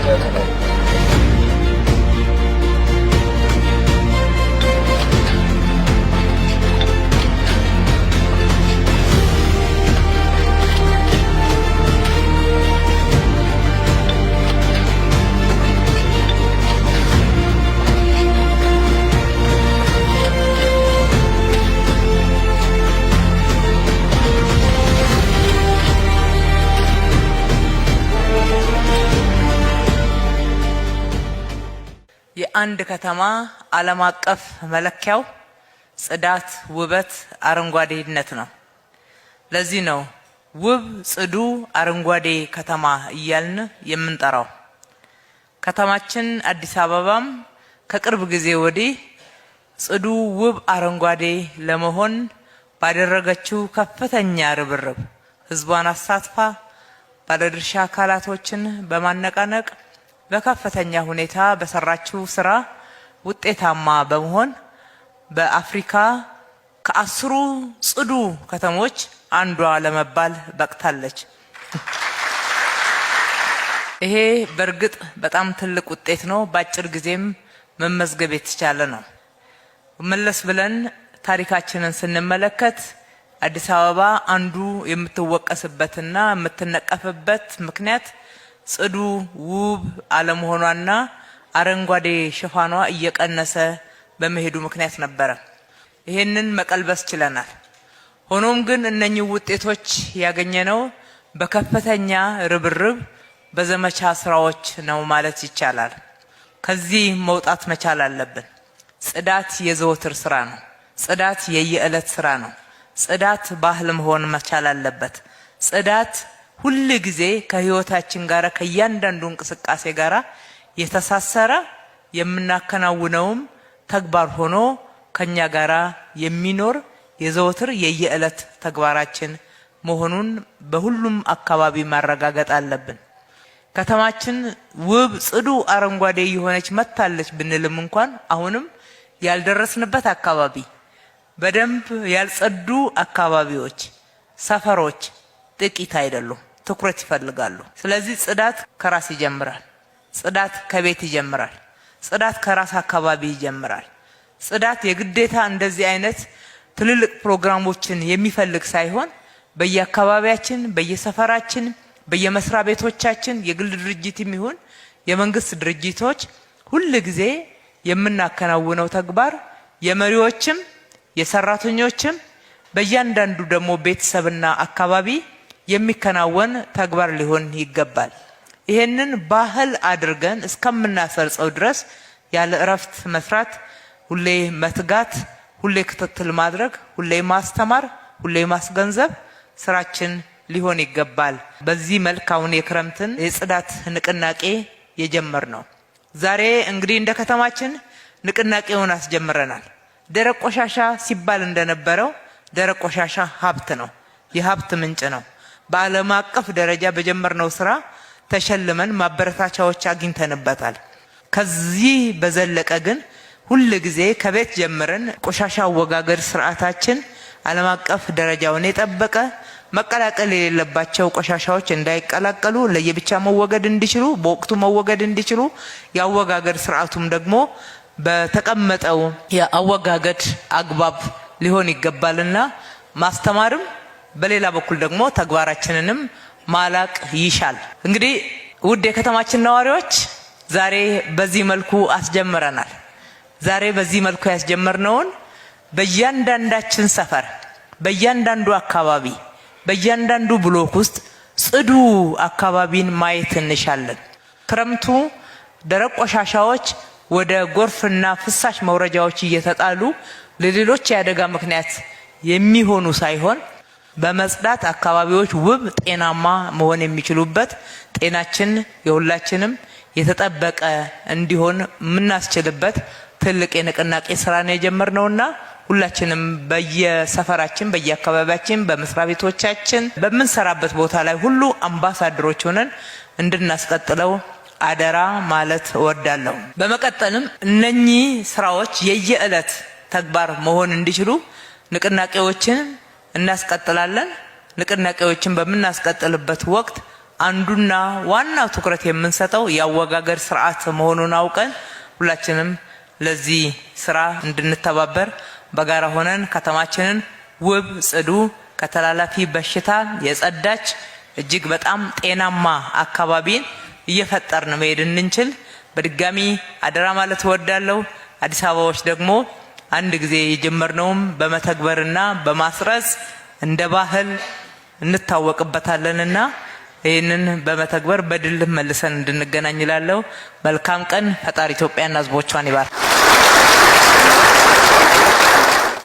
ብክነት ነው። የአንድ ከተማ ዓለም አቀፍ መለኪያው ጽዳት፣ ውበት፣ አረንጓዴነት ነው። ለዚህ ነው ውብ፣ ጽዱ፣ አረንጓዴ ከተማ እያልን የምንጠራው። ከተማችን አዲስ አበባም ከቅርብ ጊዜ ወዲህ ጽዱ፣ ውብ፣ አረንጓዴ ለመሆን ባደረገችው ከፍተኛ ርብርብ ህዝቧን አሳትፋ ባለድርሻ አካላቶችን በማነቃነቅ በከፍተኛ ሁኔታ በሰራችው ስራ ውጤታማ በመሆን በአፍሪካ ከ10 ጽዱ ከተሞች አንዷ ለመባል በቅታለች። ይሄ በእርግጥ በጣም ትልቅ ውጤት ነው። በአጭር ጊዜም መመዝገብ የተቻለ ነው። መለስ ብለን ታሪካችንን ስንመለከት አዲስ አበባ አንዱ የምትወቀስበትና የምትነቀፍበት ምክንያት ጽዱ፣ ውብ አለመሆኗና አረንጓዴ ሽፋኗ እየቀነሰ በመሄዱ ምክንያት ነበረ። ይሄንን መቀልበስ ችለናል። ሆኖም ግን እነኚህ ውጤቶች ያገኘነው በከፍተኛ ርብርብ በዘመቻ ስራዎች ነው ማለት ይቻላል። ከዚህ መውጣት መቻል አለብን። ጽዳት የዘወትር ስራ ነው። ጽዳት የየዕለት ስራ ነው። ጽዳት ባህል መሆን መቻል አለበት። ጽዳት ሁሉ ጊዜ ከህይወታችን ጋር ከእያንዳንዱ እንቅስቃሴ ጋር የተሳሰረ የምናከናውነውም ተግባር ሆኖ ከኛ ጋር የሚኖር የዘወትር የየዕለት ተግባራችን መሆኑን በሁሉም አካባቢ ማረጋገጥ አለብን። ከተማችን ውብ፣ ጽዱ፣ አረንጓዴ የሆነች መታለች ብንልም እንኳን አሁንም ያልደረስንበት አካባቢ፣ በደንብ ያልጸዱ አካባቢዎች፣ ሰፈሮች ጥቂት አይደሉም፣ ትኩረት ይፈልጋሉ። ስለዚህ ጽዳት ከራስ ይጀምራል። ጽዳት ከቤት ይጀምራል። ጽዳት ከራስ አካባቢ ይጀምራል። ጽዳት የግዴታ እንደዚህ አይነት ትልልቅ ፕሮግራሞችን የሚፈልግ ሳይሆን በየአካባቢያችን፣ በየሰፈራችን፣ በየመስሪያ ቤቶቻችን የግል ድርጅትም ይሁን የመንግስት ድርጅቶች ሁሉ ጊዜ የምናከናውነው ተግባር የመሪዎችም የሰራተኞችም በእያንዳንዱ ደግሞ ቤተሰብና አካባቢ የሚከናወን ተግባር ሊሆን ይገባል። ይሄንን ባህል አድርገን እስከምናሰርጸው ድረስ ያለ እረፍት መስራት፣ ሁሌ መትጋት፣ ሁሌ ክትትል ማድረግ፣ ሁሌ ማስተማር፣ ሁሌ ማስገንዘብ ስራችን ሊሆን ይገባል። በዚህ መልክ አሁን የክረምትን የጽዳት ንቅናቄ የጀመር ነው። ዛሬ እንግዲህ እንደ ከተማችን ንቅናቄውን አስጀምረናል። ደረቅ ቆሻሻ ሲባል እንደነበረው ደረቅ ቆሻሻ ሀብት ነው፣ የሀብት ምንጭ ነው። በዓለም አቀፍ ደረጃ በጀመርነው ስራ ተሸልመን ማበረታቻዎች አግኝተንበታል። ከዚህ በዘለቀ ግን ሁሉ ጊዜ ከቤት ጀምረን ቆሻሻ አወጋገድ ስርዓታችን ዓለም አቀፍ ደረጃውን የጠበቀ መቀላቀል የሌለባቸው ቆሻሻዎች እንዳይቀላቀሉ ለየብቻ መወገድ እንዲችሉ በወቅቱ መወገድ እንዲችሉ ያወጋገድ ስርዓቱም ደግሞ በተቀመጠው የአወጋገድ አግባብ ሊሆን ይገባልና ማስተማርም በሌላ በኩል ደግሞ ተግባራችንንም ማላቅ ይሻል። እንግዲህ ውድ የከተማችን ነዋሪዎች ዛሬ በዚህ መልኩ አስጀምረናል። ዛሬ በዚህ መልኩ ያስጀመርነውን በእያንዳንዳችን ሰፈር፣ በእያንዳንዱ አካባቢ፣ በእያንዳንዱ ብሎክ ውስጥ ጽዱ አካባቢን ማየት እንሻለን። ክረምቱ ደረቅ ቆሻሻዎች ወደ ጎርፍና ፍሳሽ መውረጃዎች እየተጣሉ ለሌሎች የአደጋ ምክንያት የሚሆኑ ሳይሆን በመጽዳት አካባቢዎች ውብ፣ ጤናማ መሆን የሚችሉበት ጤናችን የሁላችንም የተጠበቀ እንዲሆን የምናስችልበት ትልቅ የንቅናቄ ስራ ነው የጀመርነውና ሁላችንም በየሰፈራችን፣ በየአካባቢያችን፣ በመስሪያ ቤቶቻችን በምንሰራበት ቦታ ላይ ሁሉ አምባሳደሮች ሆነን እንድናስቀጥለው አደራ ማለት እወዳለሁ። በመቀጠልም እነኚህ ስራዎች የየዕለት ተግባር መሆን እንዲችሉ ንቅናቄዎችን እናስቀጥላለን። ንቅናቄዎችን በምናስቀጥልበት ወቅት አንዱና ዋናው ትኩረት የምንሰጠው ያወጋገር ስርዓት መሆኑን አውቀን ሁላችንም ለዚህ ስራ እንድንተባበር በጋራ ሆነን ከተማችንን ውብ ጽዱ ከተላላፊ በሽታ የጸዳች እጅግ በጣም ጤናማ አካባቢን እየፈጠርን መሄድ እንችል በድጋሚ አደራ ማለት እወዳለሁ። አዲስ አበባዎች ደግሞ አንድ ጊዜ የጀመርነውም በመተግበርና በማስረጽ እንደ ባህል እንታወቅበታለንና ይህንን በመተግበር በድል መልሰን እንድንገናኝ እላለሁ። መልካም ቀን። ፈጣሪ ኢትዮጵያና ሕዝቦቿን ይባርክ።